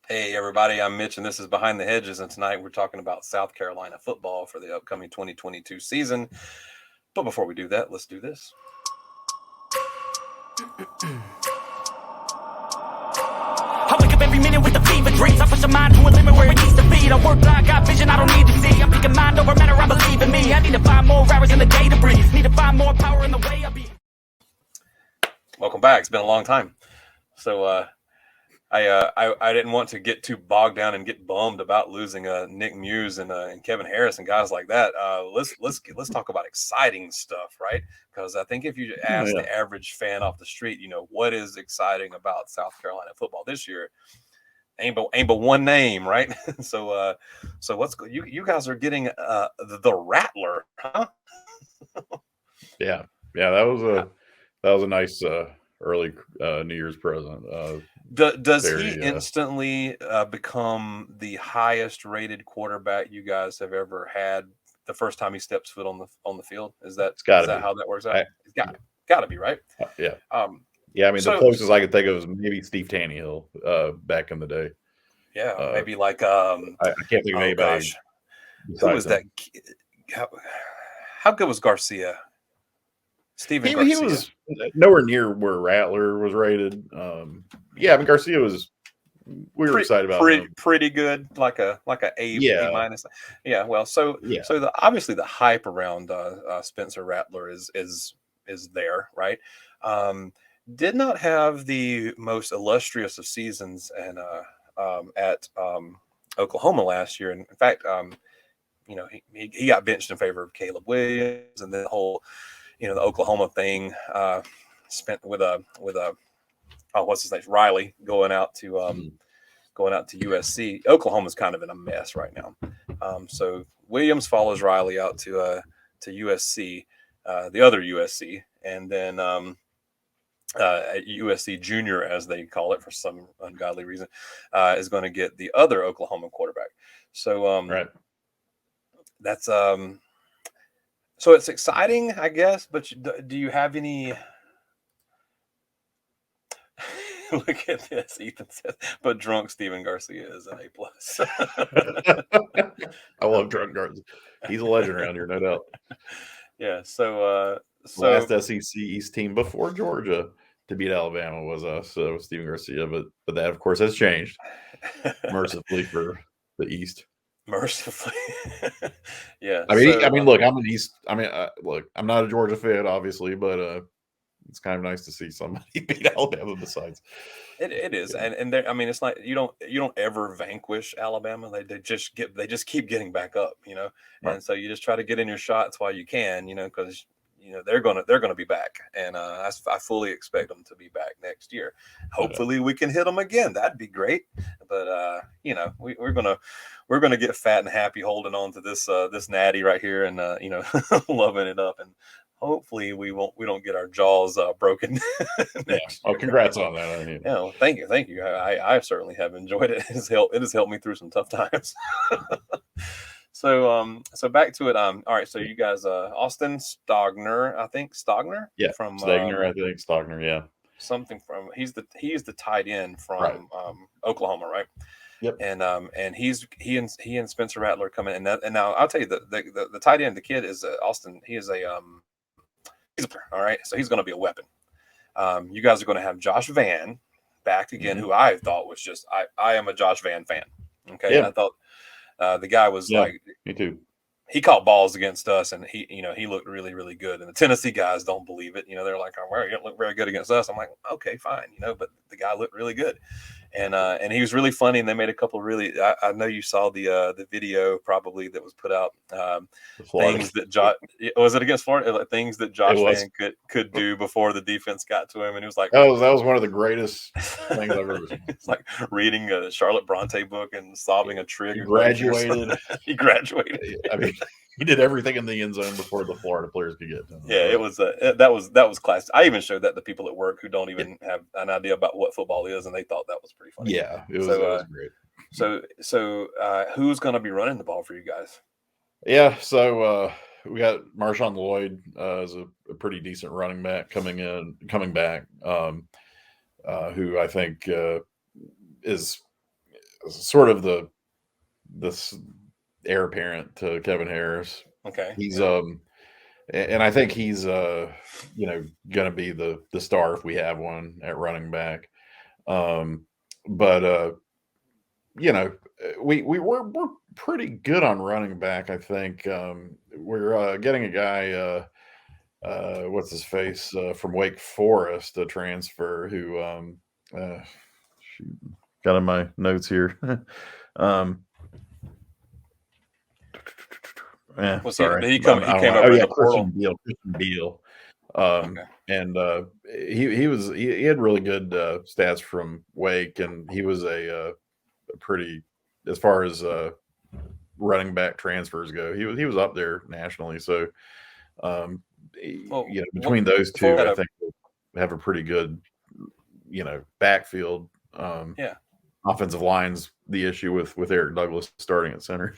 Hey, everybody, I'm Mitch, and this is Behind the Hedges. And tonight we're talking about South Carolina football for the upcoming 2022 season. But before we do that, let's do this. I wake up every minute with the fever dreams. I push my mind to a limit where it needs to be. I work blind, got vision I don't need to see. I'm picking mind over matter, I believe in me. I need to find more hours in the day to breathe. Need to find more power in the way I be. Welcome back. It's been a long time. So I didn't want to get too bogged down and get bummed about losing Nick Muse and Kevin Harris and guys like that. Let's talk about exciting stuff, right? Because I think if you ask the average fan off the street, what is exciting about South Carolina football this year, ain't but one name, right? So what's you guys are getting the Rattler, huh? Yeah, that was a nice early New Year's present. Does he instantly become the highest rated quarterback you guys have ever had the first time he steps foot on the field? Is that how that works out? It's got to be, right? Yeah. Yeah, I mean, the closest I could think of was maybe Steve Tannehill back in the day. Yeah, maybe like I can't think of anybody. Gosh. Who was that? How good was Garcia? Steven Garcia. He was nowhere near where Rattler was rated. Yeah, I mean, Garcia was. We were excited about him. Pretty good, like a A minus. Yeah, well, so obviously the hype around Spencer Rattler is there, right? Did not have the most illustrious of seasons and at Oklahoma last year, and in fact, he got benched in favor of Caleb Williams, and then the whole, the Oklahoma thing, spent with a what's his name, Riley, going out to USC. Oklahoma's kind of in a mess right now. So Williams follows Riley out to USC, the other USC, and then at USC Junior, as they call it for some ungodly reason, is going to get the other Oklahoma quarterback. So right. That's so it's exciting, I guess. But do you have any? Look at this, Ethan says. But drunk Steven Garcia is an A+. I love drunk Garcia. He's a legend around here, no doubt. Yeah. So last SEC East team before Georgia to beat Alabama was us, so Steven Garcia. But that, of course, has changed mercifully for the East. Mercifully, yeah. I mean, look, I'm an East. I mean, look, I'm not a Georgia fan, obviously, but it's kind of nice to see somebody beat Alabama. Besides, it is, and I mean, it's like you don't ever vanquish Alabama. They just keep getting back up, Right. And so you just try to get in your shots while you can, because they're gonna be back, and I fully expect them to be back next year. Hopefully, we can hit them again. That'd be great. But we're gonna get fat and happy holding on to this natty right here, and loving it up, and hopefully we don't get our jaws broken next year. Congrats on that. Yeah, thank you. I certainly have enjoyed it. It has helped me through some tough times. So back to it. All right. So you guys, Austin Stogner, I think Stogner. Yeah, from Stagner. I think Stogner. Yeah, something from he is the tight end from Oklahoma, right? Yep. And he and Spencer Rattler come in, and now I'll tell you the tight end, the kid is Austin. He is he's a player, all right. So he's going to be a weapon. You guys are going to have Josh Van back again, who I thought was just I am a Josh Van fan. Okay, yeah. And I thought. The guy was like, me too. He caught balls against us, and he looked really, really good. And the Tennessee guys don't believe it. They're like, "Oh, you don't look very good against us." I'm like, "Okay, fine," but the guy looked really good, and he was really funny. And they made a couple of really. I know you saw the video probably that was put out. Things that Josh was it against Florida? Things that Josh Van could do before the defense got to him, and he was like, that was one of the greatest things I've ever seen. It's like reading a Charlotte Bronte book and solving a trig. He graduated. He graduated. I mean, he did everything in the end zone before the Florida players could get to him. Yeah, it was that was classic. I even showed that to people at work who don't even have an idea about what football is, and they thought that was pretty funny. Yeah, it was great. So who's going to be running the ball for you guys? Yeah, so we got Marshawn Lloyd as a pretty decent running back coming back, who I think is sort of this heir apparent to Kevin Harris. Okay. He's and I think he's going to be the star if we have one at running back. But we're pretty good on running back. I think we're getting a guy. What's his face from Wake Forest, a transfer who shoot, got in my notes here. Sorry. He came over in the portal. Christian Beal. And he had really good stats from Wake, and he was a pretty, as far as running back transfers go, he was up there nationally. So between those two, I think we'll have a pretty good backfield. Offensive line's the issue with Eric Douglas starting at center.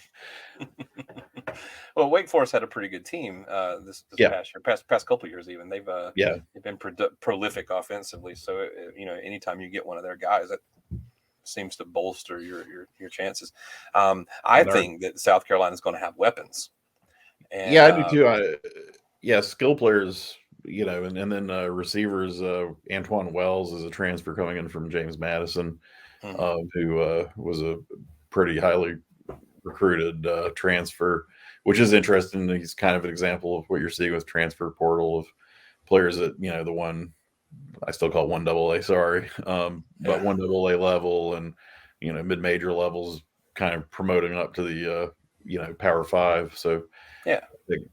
Well, Wake Forest had a pretty good team this past year, past couple of years even. They've been prolific offensively. So anytime you get one of their guys, that seems to bolster your chances. I think that South Carolina is going to have weapons. And, I do too. Skill players, and then receivers. Antoine Wells is a transfer coming in from James Madison, who was a pretty highly recruited transfer, which is interesting. He's kind of an example of what you're seeing with transfer portal of players at the one I still call it 1AA, sorry, but 1AA level and mid-major levels, kind of promoting up to the Power 5. So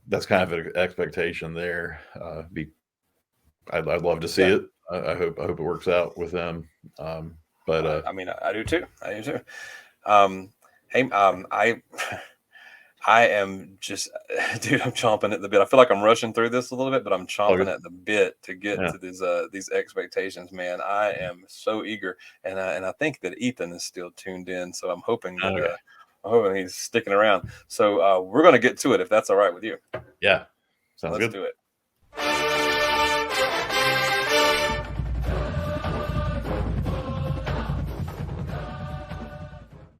that's kind of an expectation there. I'd love to see it. I hope it works out with them. But I do too. I am just, dude, I'm chomping at the bit. I feel like I'm rushing through this a little bit, but I'm chomping at the bit to get to these expectations, man. I am so eager, and I think that Ethan is still tuned in, so I'm hoping that I'm hoping he's sticking around. So we're going to get to it if that's all right with you. Yeah, sounds good. Let's do it.